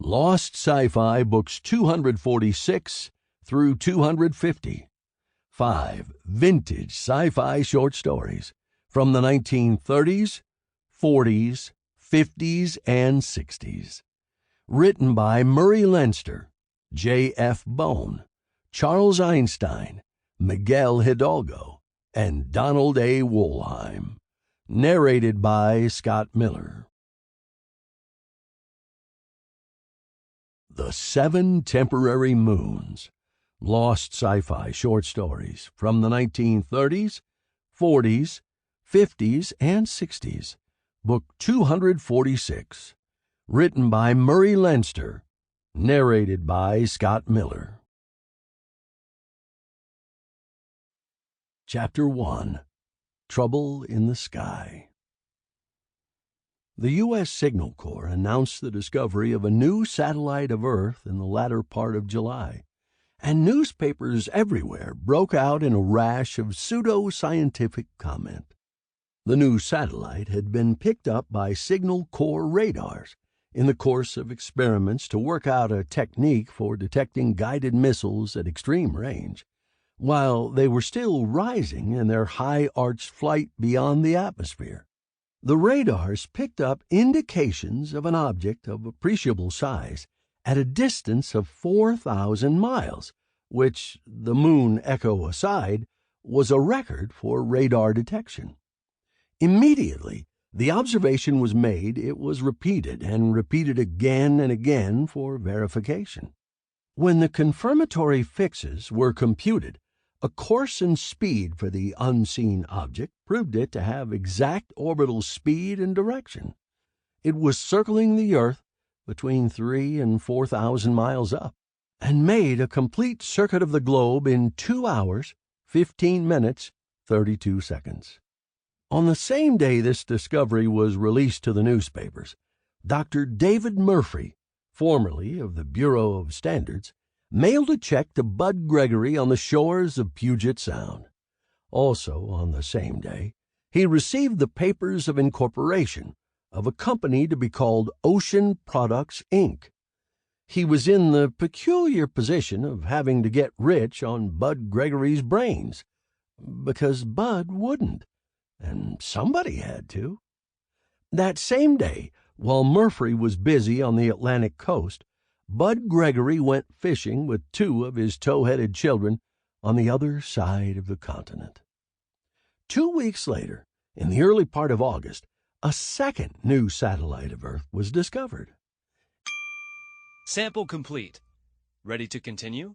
Lost Sci-Fi books 246 through 250. 5 vintage sci-fi short stories from the 1930s, 40s, 50s, and 60s. Written by Murray Leinster, J.F. Bone, Charles Einstein, Miguel Hidalgo, and Donald A. Wollheim. Narrated by Scott Miller. The 7 Temporary Moons. Lost Sci-Fi short stories from the 1930s, 40s, 50s, and 60s. Book 246. Written by Murray Leinster. Narrated by Scott Miller. Chapter 1. Trouble in the Sky. The U.S. Signal Corps announced the discovery of a new satellite of Earth in the latter part of July, and newspapers everywhere broke out in a rash of pseudo-scientific comment. The new satellite had been picked up by Signal Corps radars in the course of experiments to work out a technique for detecting guided missiles at extreme range, while they were still rising in their high-arched flight beyond the atmosphere. The radars picked up indications of an object of appreciable size at a distance of 4,000 miles, which, the moon echo aside, was a record for radar detection. Immediately the observation was made, it was repeated and repeated again and again for verification. When the confirmatory fixes were computed, a course and speed for the unseen object proved it to have exact orbital speed and direction. It was circling the Earth between 3,000 and 4,000 miles up, and made a complete circuit of the globe in 2 hours, 15 minutes, 32 seconds. On the same day this discovery was released to the newspapers, Dr. David Murphy, formerly of the Bureau of Standards, mailed a check to Bud Gregory on the shores of Puget Sound. Also on the same day, he received the papers of incorporation of a company to be called Ocean Products, Inc. He was in the peculiar position of having to get rich on Bud Gregory's brains, because Bud wouldn't, and somebody had to. That same day, while Murphy was busy on the Atlantic coast, Bud Gregory went fishing with 2 of his tow-headed children on the other side of the continent. 2 weeks later, in the early part of August, a second new satellite of Earth was discovered. Sample complete. Ready to continue?